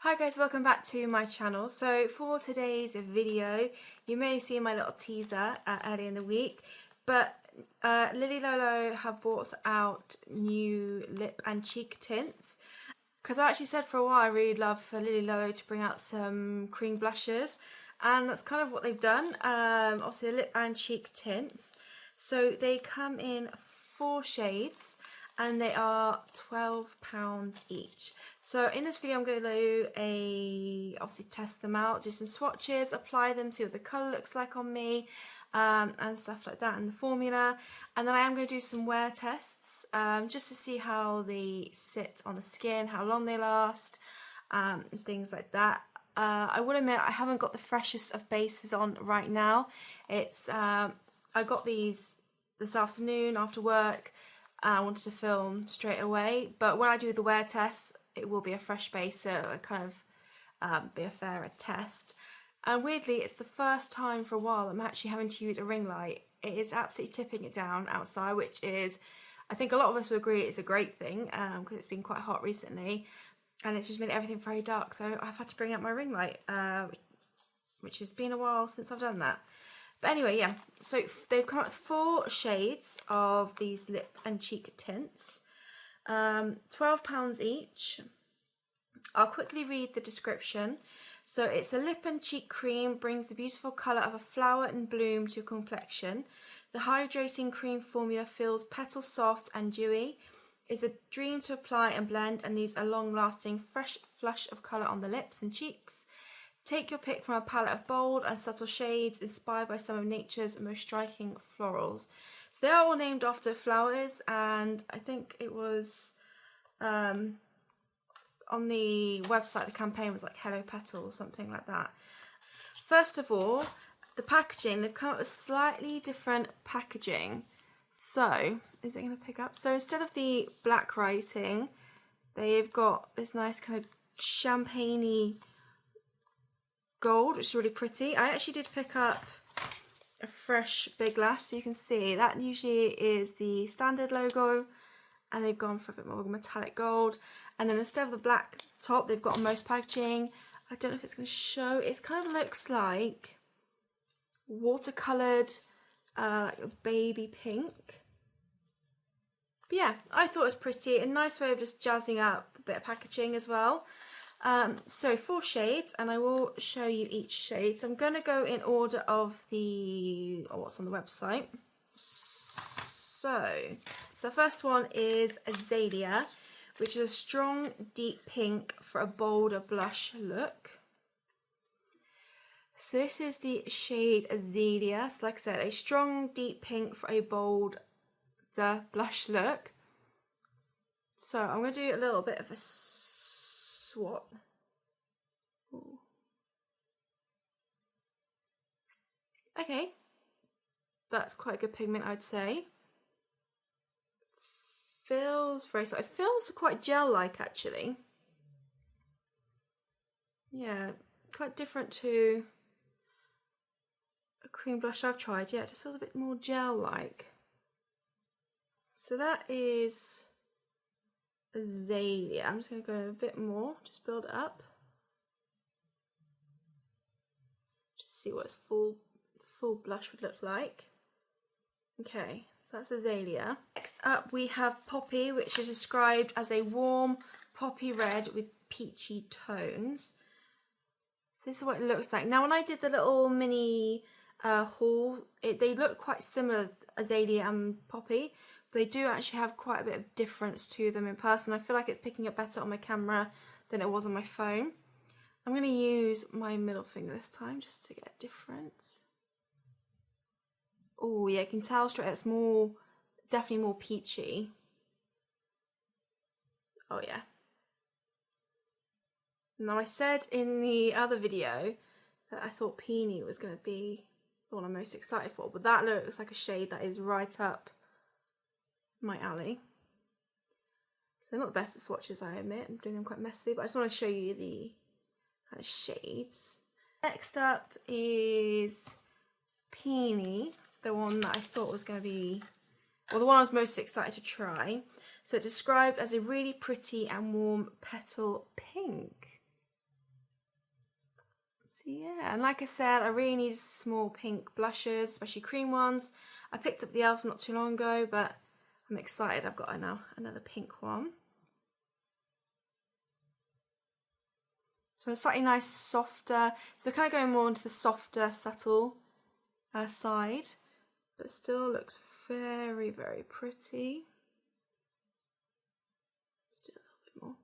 Hi guys, welcome back to my channel. So for today's video, you may see my little teaser earlier in the week, but Lolo have brought out new lip and cheek tints. Because I actually said for a while I really love for Lolo to bring out some cream blushes, and that's kind of what they've done. Obviously the lip and cheek tints. So they come in 4 shades. And they are £12 each. So in this video I'm going to obviously test them out, do some swatches, apply them, see what the colour looks like on me, and stuff like that, and the formula. And then I am going to do some wear tests, just to see how they sit on the skin, how long they last, and things like that. I will admit I haven't got the freshest of bases on right now. It's I got these this afternoon after work. I wanted to film straight away, but when I do the wear test, it will be a fresh base, so it'll kind of be a fairer test. And weirdly, it's the first time for a while I'm actually having to use a ring light. It is absolutely tipping it down outside, which is, I think a lot of us will agree, it's a great thing, because it's been quite hot recently, and it's just made everything very dark, so I've had to bring out my ring light, which has been a while since I've done that. But anyway, yeah, so they've come up with 4 shades of these lip and cheek tints, £12 each. I'll quickly read the description. So it's a lip and cheek cream, brings the beautiful colour of a flower in bloom to complexion. The hydrating cream formula feels petal soft and dewy, is a dream to apply and blend, and leaves a long-lasting fresh flush of colour on the lips and cheeks. Take your pick from a palette of bold and subtle shades inspired by some of nature's most striking florals. So they are all named after flowers, and I think it was on the website, the campaign was like Hello Petal or something like that. First of all, the packaging, they've come up with slightly different packaging. So, is it going to pick up? So instead of the black writing, they've got this nice kind of champagne-y gold, which is really pretty. I actually did pick up a fresh big lash, so you can see that usually is the standard logo, and they've gone for a bit more metallic gold. And then instead of the black top, they've got on most packaging, I don't know if it's going to show, it kind of looks like watercoloured, like a baby pink. But yeah, I thought it was pretty, a nice way of just jazzing up a bit of packaging as well. So 4 shades, and I will show you each shade. So I'm going to go in order of what's on the website. So the first one is Azalea, which is a strong deep pink for a bolder blush look. So this is the shade Azalea. So like I said, a strong deep pink for a bolder blush look. So I'm going to do a little bit of a swat. Ooh. Okay, that's quite a good pigment, I'd say. Feels very soft. It feels quite gel-like, actually. Yeah, quite different to a cream blush I've tried. Yeah, it just feels a bit more gel-like. So that is Azalea. I'm just going to go a bit more, just build it up. Just see what its full blush would look like. Okay, so that's Azalea. Next up we have Poppy, which is described as a warm poppy red with peachy tones. So this is what it looks like. Now when I did the little mini haul, they look quite similar, Azalea and Poppy. They do actually have quite a bit of difference to them in person. I feel like it's picking up better on my camera than it was on my phone. I'm going to use my middle finger this time just to get a difference. Oh yeah, you can tell straight it's more, definitely more peachy. Oh yeah. Now I said in the other video that I thought Peony was going to be the one I'm most excited for, but that looks like a shade that is right up my alley. So they're not the best at swatches, I admit. I'm doing them quite messy, but I just want to show you the kind of shades. Next up is Peony, the one that I thought was going to be, well, the one I was most excited to try. So it's described as a really pretty and warm petal pink. So yeah, and like I said, I really need small pink blushes, especially cream ones. I picked up the e.l.f. not too long ago, but I'm excited I've got now another pink one. So a slightly nice, softer, so kind of going more into the softer, subtle side, but still looks very, very pretty. Let's do a little bit more.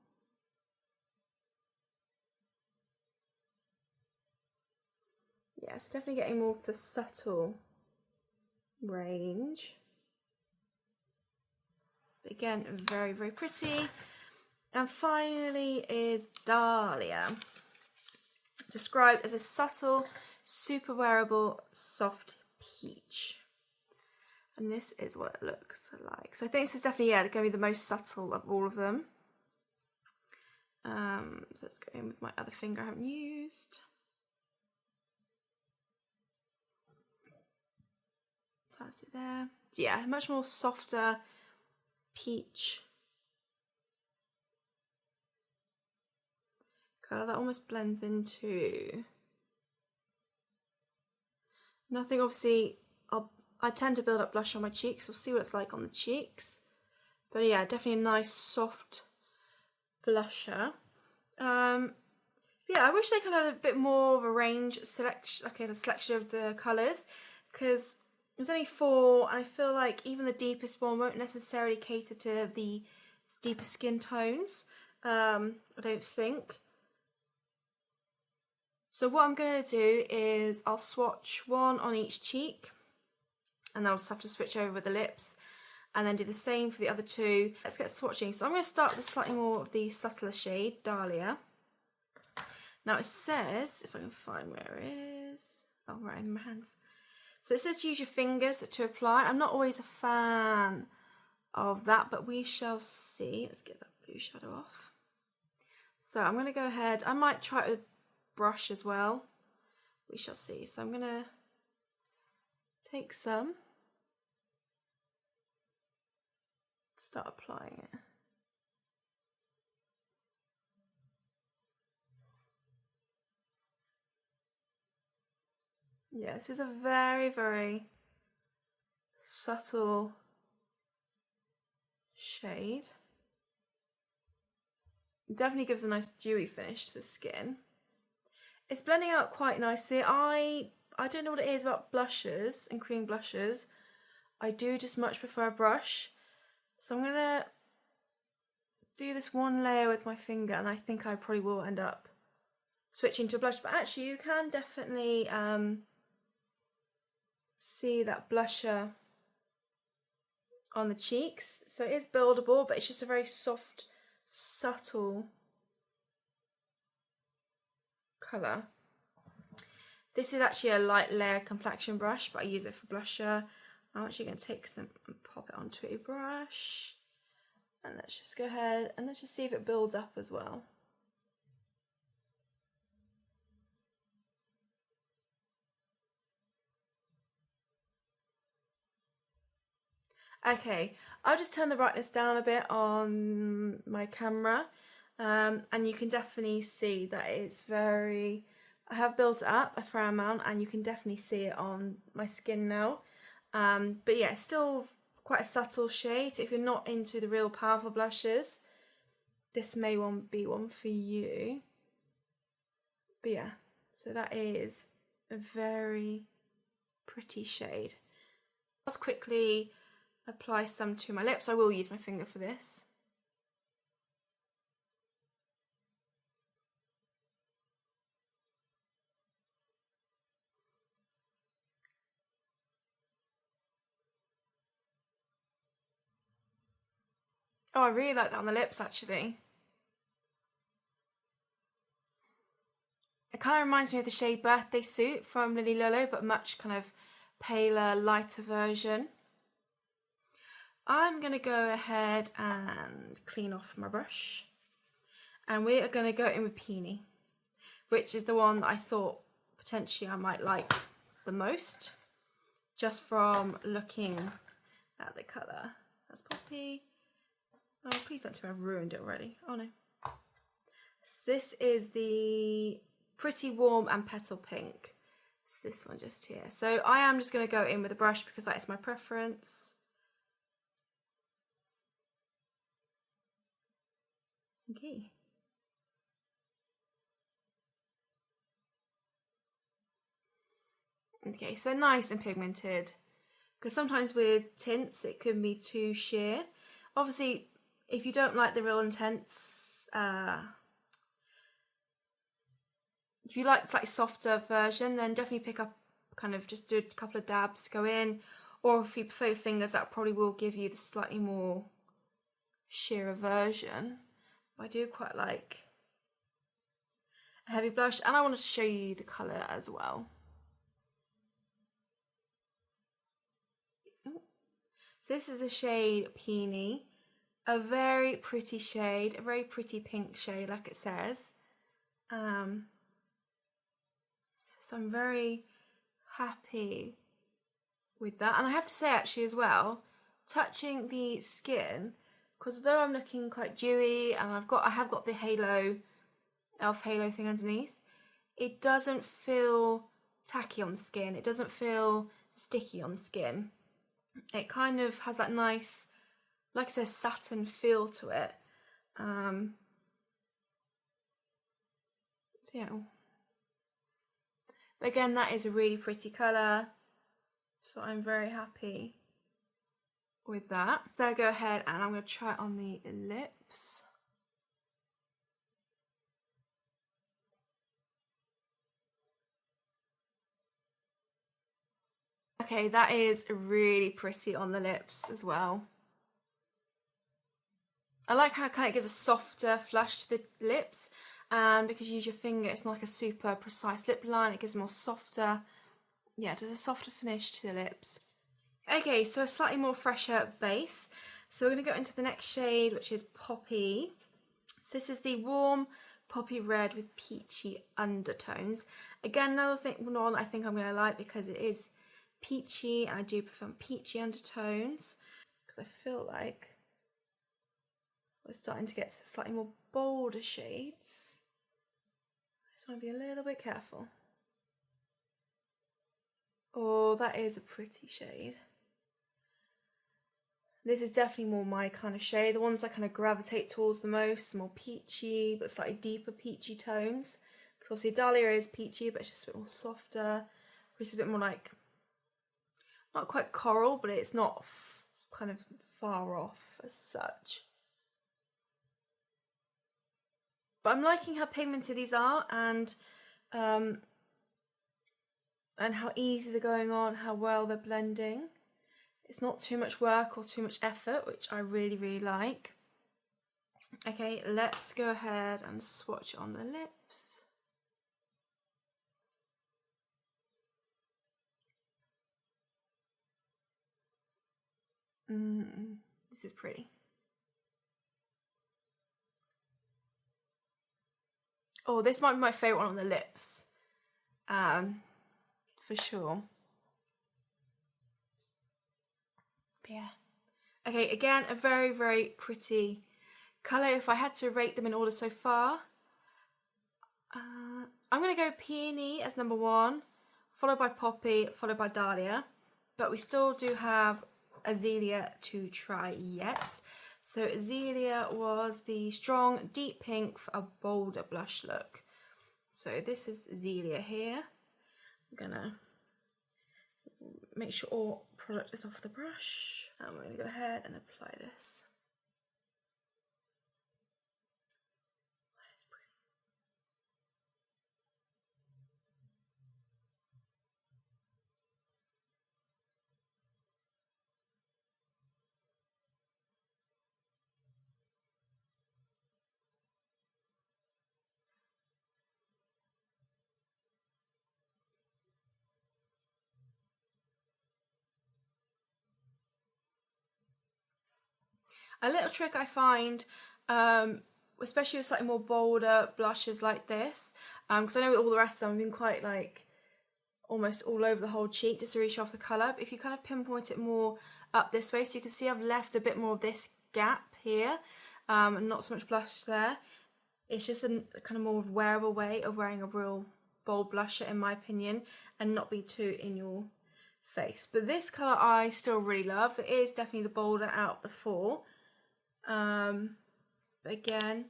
Yeah, it's definitely getting more of the subtle range. But again, very, very pretty. And finally is Dahlia, described as a subtle, super wearable, soft peach. And this is what it looks like. So I think this is definitely, yeah, going to be the most subtle of all of them. So let's go in with my other finger I haven't used. So that's it there. So yeah, much more softer peach colour that almost blends into nothing. Obviously, I tend to build up blush on my cheeks. We'll see what it's like on the cheeks. But yeah, definitely a nice soft blusher. Yeah, I wish they kind of had a bit more of a range selection, like a selection of the colours, because there's only 4, and I feel like even the deepest one won't necessarily cater to the deeper skin tones. I don't think. So what I'm going to do is I'll swatch one on each cheek, and then I'll just have to switch over with the lips, and then do the same for the other 2. Let's get swatching. So I'm going to start with slightly more of the subtler shade, Dahlia. Now it says, if I can find where it is, oh right in my hands. So it says use your fingers to apply. I'm not always a fan of that, but we shall see. Let's get that blue shadow off. So I'm going to go ahead, I might try it with brush as well. We shall see. So I'm going to take some, start applying it. Yeah, this is a very, very subtle shade. It definitely gives a nice dewy finish to the skin. It's blending out quite nicely. I don't know what it is about blushes and cream blushes. I do just much prefer a brush. So I'm going to do this one layer with my finger, and I think I probably will end up switching to a blush. But actually you can definitely see that blusher on the cheeks. So it is buildable, but it's just a very soft, subtle colour. This is actually a light layer complexion brush, but I use it for blusher. I'm actually going to take some and pop it onto a brush. And let's just go ahead and let's just see if it builds up as well. Okay, I'll just turn the brightness down a bit on my camera, and you can definitely see that it's very, I have built it up a fair amount, and you can definitely see it on my skin now. But yeah, it's still quite a subtle shade. If you're not into the real powerful blushes, this may be one for you. But yeah, so that is a very pretty shade. Let's quickly apply some to my lips. I will use my finger for this. Oh, I really like that on the lips actually. It kind of reminds me of the shade Birthday Suit from Lolo, but much kind of paler, lighter version. I'm going to go ahead and clean off my brush, and we are going to go in with Peony, which is the one that I thought potentially I might like the most, just from looking at the colour. That's Poppy. Oh, please don't tell me I've ruined it already. Oh no. So this is the Pretty Warm and Petal Pink. It's this one just here. So I am just going to go in with a brush because that is my preference. Okay. Okay, so nice and pigmented. Because sometimes with tints it can be too sheer. Obviously, if you don't like the real intense, if you like the slightly softer version, then definitely pick up, kind of just do a couple of dabs, go in. Or if you prefer your fingers, that probably will give you the slightly more sheerer version. I do quite like a heavy blush, and I want to show you the colour as well. So this is the shade Peony, a very pretty shade, a very pretty pink shade like it says. So I'm very happy with that, and I have to say actually as well, touching the skin, because although I'm looking quite dewy and I have got the halo, elf halo thing underneath, it doesn't feel tacky on the skin, it doesn't feel sticky on the skin. It kind of has that nice, like I said, satin feel to it. So yeah. But again, that is a really pretty colour, so I'm very happy with that. So I'll go ahead and I'm going to try it on the lips. Okay, that is really pretty on the lips as well. I like how it kind of gives a softer flush to the lips, and because you use your finger, it's not like a super precise lip line, it gives more softer, yeah, it does a softer finish to the lips. Okay, so a slightly more fresher base. So we're going to go into the next shade, which is Poppy. So this is the Warm Poppy Red with peachy undertones. Again, another one I think I'm going to like because it is peachy, and I do prefer peachy undertones because I feel like we're starting to get to the slightly more bolder shades. I just want to be a little bit careful. Oh, that is a pretty shade. This is definitely more my kind of shade. The ones I kind of gravitate towards the most, more peachy, but slightly deeper peachy tones. Because obviously Dahlia is peachy, but it's just a bit more softer. This is a bit more like, not quite coral, but it's not kind of far off as such. But I'm liking how pigmented these are, and how easy they're going on, how well they're blending. It's not too much work or too much effort, which I really, really like. Okay, let's go ahead and swatch on the lips. This is pretty. Oh, this might be my favourite one on the lips. For sure. But yeah. Okay, again, a very, very pretty colour. If I had to rate them in order so far, I'm going to go Peony as number 1, followed by Poppy, followed by Dahlia. But we still do have Azealia to try yet. So Azealia was the strong deep pink for a bolder blush look. So this is Azealia here. I'm gonna make sure all product is off the brush, and we're gonna go ahead and apply this. A little trick I find, especially with slightly more bolder blushes like this, because I know with all the rest of them I've been quite like almost all over the whole cheek just to really show off the colour. But if you kind of pinpoint it more up this way, so you can see I've left a bit more of this gap here, and not so much blush there. It's just a kind of more wearable way of wearing a real bold blusher, in my opinion, and not be too in your face. But this colour I still really love. It is definitely the bolder out of the four. But again,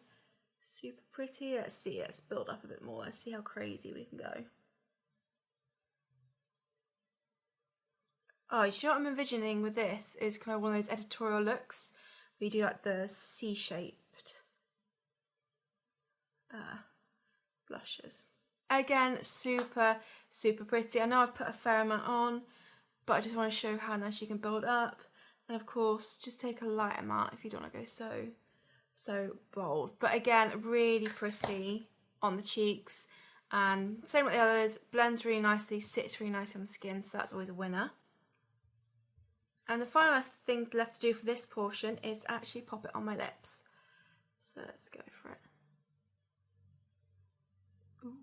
super pretty. Let's see, let's build up a bit more. Let's see how crazy we can go. Oh, you know what I'm envisioning with this is kind of one of those editorial looks where you do like the C-shaped blushes. Again, super pretty. I know I've put a fair amount on, but I just want to show how nice you can build up. And of course, just take a light amount if you don't want to go so bold. But again, really pretty on the cheeks. And same with the others, blends really nicely, sits really nicely on the skin, so that's always a winner. And the final thing left to do for this portion is actually pop it on my lips. So let's go for it. Ooh.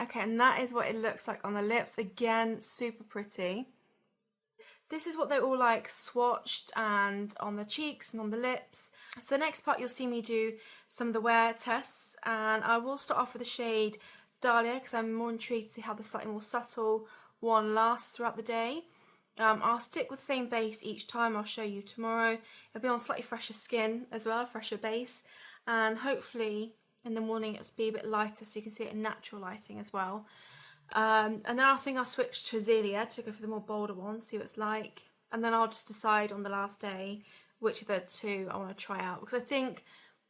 Okay, and that is what it looks like on the lips. Again, super pretty. This is what they're all like swatched and on the cheeks and on the lips. So the next part you'll see me do some of the wear tests, and I will start off with the shade Dahlia because I'm more intrigued to see how the slightly more subtle one lasts throughout the day. I'll stick with the same base each time. I'll show you tomorrow. It'll be on slightly fresher skin as well, fresher base, and hopefully in the morning it'll be a bit lighter so you can see it in natural lighting as well. And then I think I'll switch to Azealia to go for the more bolder one, see what it's like, and then I'll just decide on the last day which of the two I want to try out, because I think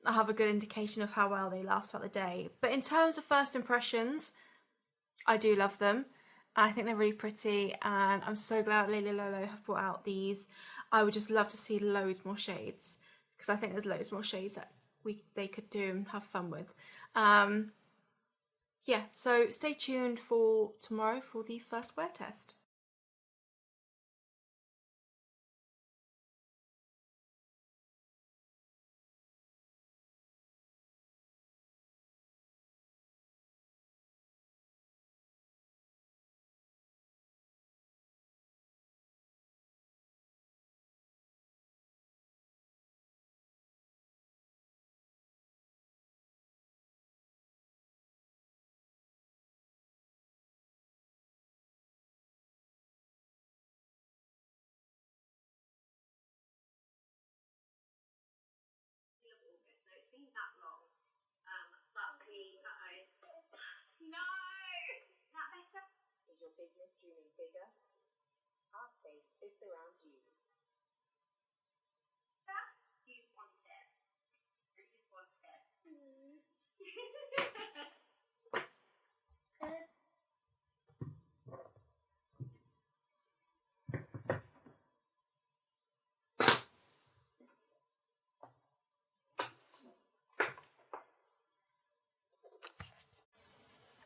I'll have a good indication of how well they last throughout the day. But in terms of first impressions, I do love them. I think they're really pretty, and I'm so glad Lolo have brought out these. I would just love to see loads more shades, because I think there's loads more shades that they could do and have fun with. Yeah, so stay tuned for tomorrow for the first wear test. No! Is your business dreaming bigger? Our space fits around you. You want it. You want it.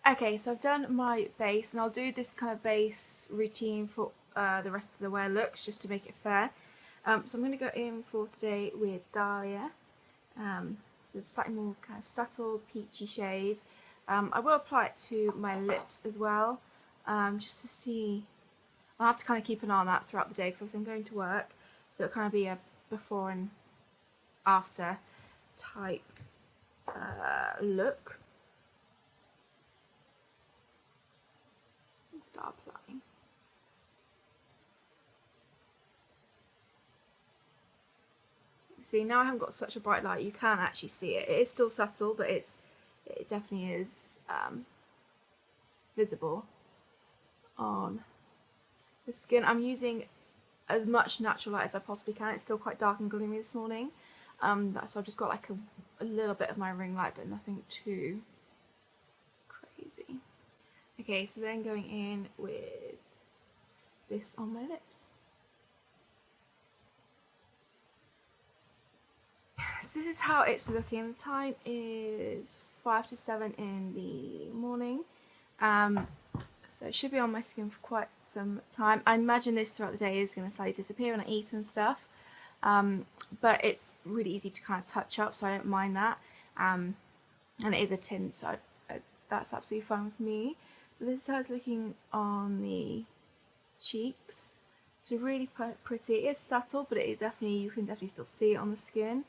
Okay, so I've done my base, and I'll do this kind of base routine for the rest of the wear looks just to make it fair. So I'm going to go in for today with Dahlia. So it's slightly more kind of subtle peachy shade. I will apply it to my lips as well, just to see. I'll have to kind of keep an eye on that throughout the day because I'm going to work, so it'll kind of be a before and after type look. And start applying. See, now I haven't got such a bright light, you can actually see it. It is still subtle, but it definitely is visible on the skin. I'm using as much natural light as I possibly can. It's still quite dark and gloomy this morning, so I've just got like a little bit of my ring light, but nothing too crazy. Okay, so then going in with this on my lips. So this is how it's looking. The time is 5 to 7 in the morning. So it should be on my skin for quite some time. I imagine this throughout the day is going to slightly disappear when I eat and stuff. But it's really easy to kind of touch up, so I don't mind that. And it is a tint, so that's absolutely fine with me. But this is how it's looking on the cheeks. So really pretty. It is subtle, but it is definitely, you can definitely still see it on the skin.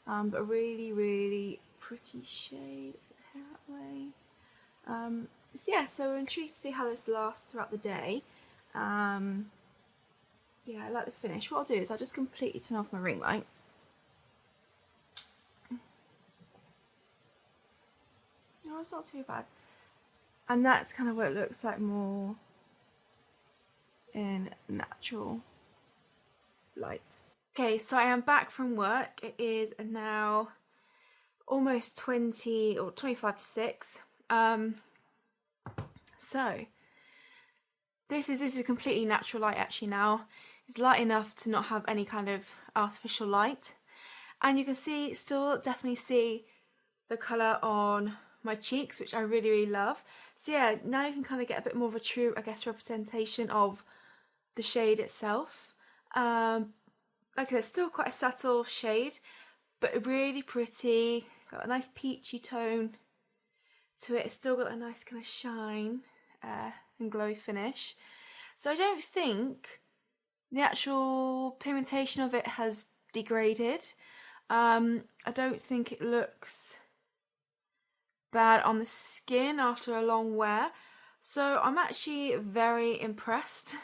But a really pretty shade. Hair that way. So yeah, so I'm intrigued to see how this lasts throughout the day. Yeah, I like the finish. What I'll do is I'll just completely turn off my ring light. No, it's not too bad. And that's kind of what it looks like more in natural light. Okay, so I am back from work. It is now almost 20 or 25 to 6. So this is a completely natural light actually now. It's light enough to not have any kind of artificial light. And you can definitely see the colour on my cheeks, which I really love. So yeah, now you can kind of get a bit more of a true, I guess, representation of the shade itself. Like I said, still quite a subtle shade, but really pretty. Got a nice peachy tone to it. It's still got a nice kind of shine and glowy finish. So I don't think the actual pigmentation of it has degraded. I don't think it looks bad on the skin after a long wear. So I'm actually very impressed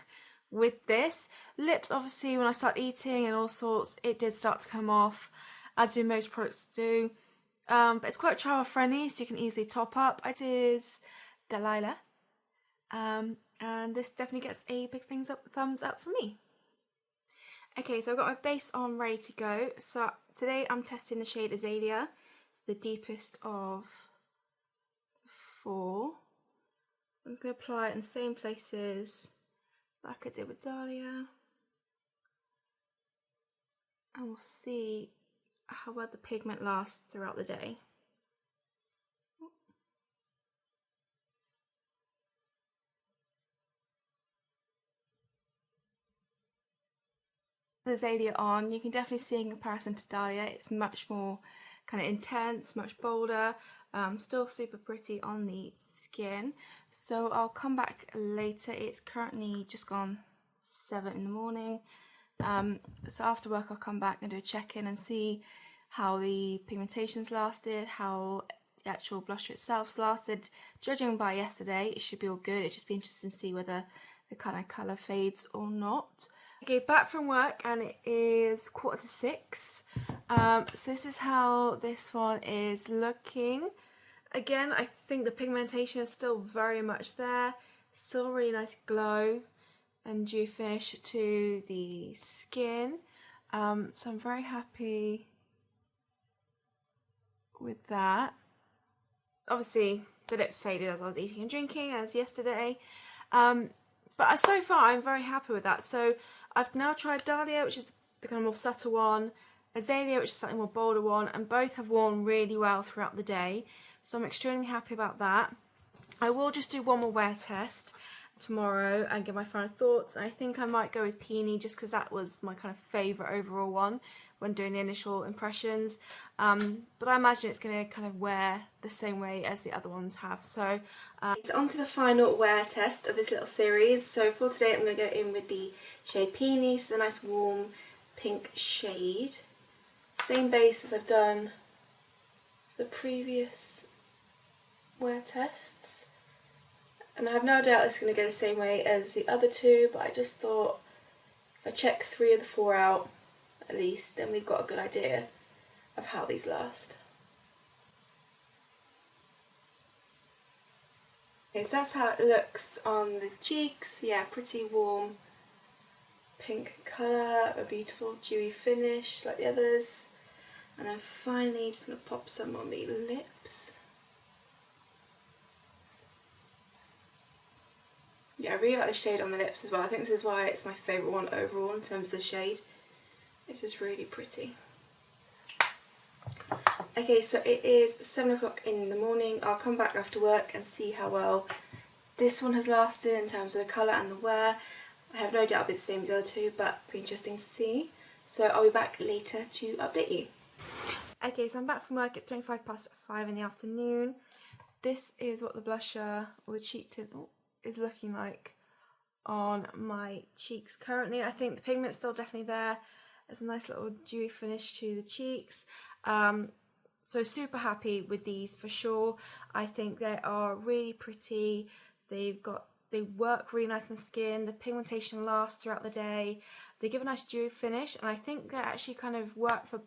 with this. Lips, obviously, when I start eating and all sorts, it did start to come off, as do most products do. But it's quite travel friendly, so you can easily top up. It is Dahlia. And this definitely gets a big thumbs up for me. Okay, so I've got my base on ready to go. So today I'm testing the shade Azalea. It's the deepest of the 4. So I'm just going to apply it in the same places like I did with Dahlia. And we'll see how well the pigment lasts throughout the day. The Azalea on, you can definitely see in comparison to Dahlia, it's much more kind of intense, much bolder, still super pretty on the skin. So I'll come back later. It's currently just gone 7 in the morning. So after work I'll come back and do a check-in and see how the pigmentation's lasted, how the actual blusher itself's lasted. Judging by yesterday, it should be all good. It'd just be interesting to see whether the kind of colour fades or not. Okay, back from work and it is 5:45. So this is how this one is looking. Again, I think the pigmentation is still very much there. Still really nice glow and dew finish to the skin. So I'm very happy with that. Obviously, the lips faded as I was eating and drinking, as yesterday. But so far, I'm very happy with that. So I've now tried Dahlia, which is the kind of more subtle one, Azalea, which is slightly more bolder one, and both have worn really well throughout the day. So I'm extremely happy about that. I will just do one more wear test tomorrow and give my final thoughts. I think I might go with Peony just because that was my kind of favourite overall one when doing the initial impressions. But I imagine it's going to kind of wear the same way as the other ones have. So it's on to the final wear test of this little series. So for today I'm going to go in with the shade Peony, so the nice warm pink shade. Same base as I've done the previous wear tests. And I have no doubt it's going to go the same way as the other two, but I just thought if I check 3 of the 4 out at least, then we've got a good idea of how these last. Okay, so that's how it looks on the cheeks. Yeah, pretty warm pink colour, a beautiful dewy finish like the others. And then finally just going to pop some on the lips. Yeah, I really like the shade on the lips as well. I think this is why it's my favourite one overall in terms of the shade. It's just really pretty. Okay, so it is 7 o'clock in the morning. I'll come back after work and see how well this one has lasted in terms of the colour and the wear. I have no doubt it'll be the same as the other two, but it'll be interesting to see. So I'll be back later to update you. Okay, so I'm back from work. It's 5:25 in the afternoon. This is what the blusher or the cheek tint is looking like on my cheeks currently. I think the pigment's still definitely there. There's a nice little dewy finish to the cheeks. So super happy with these for sure. I think they are really pretty. They work really nice on the skin. The pigmentation lasts throughout the day. They give a nice dewy finish, and I think they actually kind of work for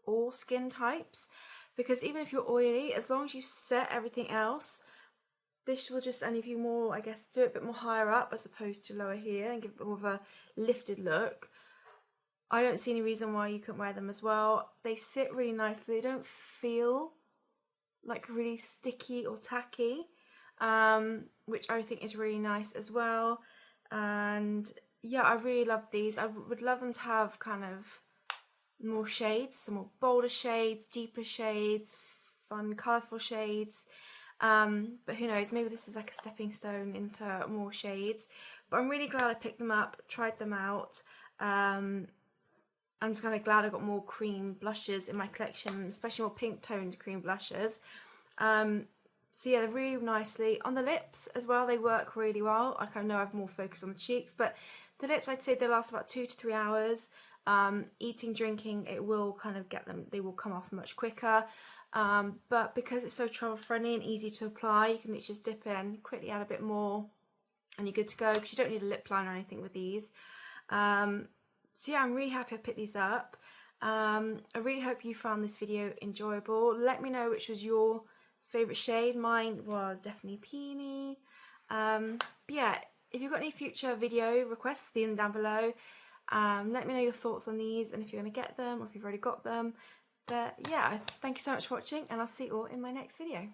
all skin types, because even if you're oily, as long as you set everything else, this will just, and if you more, I guess, do it a bit more higher up as opposed to lower here and give it more of a lifted look, I don't see any reason why you couldn't wear them as well. They sit really nicely. They don't feel like really sticky or tacky, which I think is really nice as well. And yeah, I really love these. I would love them to have kind of more shades, some more bolder shades, deeper shades, fun, colourful shades. But who knows, maybe this is like a stepping stone into more shades. But I'm really glad I picked them up, tried them out. I'm just kind of glad I got more cream blushes in my collection, especially more pink toned cream blushes. So yeah, they're really nicely on the lips as well. They work really well. I kind of know I've more focused on the cheeks, but the lips, I'd say they last about 2 to 3 hours. Eating, drinking, it will kind of get them, they will come off much quicker. But because it's so travel friendly and easy to apply, you can literally just dip in, quickly add a bit more, and you're good to go, because you don't need a lip liner or anything with these. So yeah, I'm really happy I picked these up. I really hope you found this video enjoyable. Let me know which was your favourite shade. Mine was definitely Peony. But yeah, if you've got any future video requests, leave them down below. Let me know your thoughts on these and if you're going to get them or if you've already got them. But yeah, thank you so much for watching, and I'll see you all in my next video.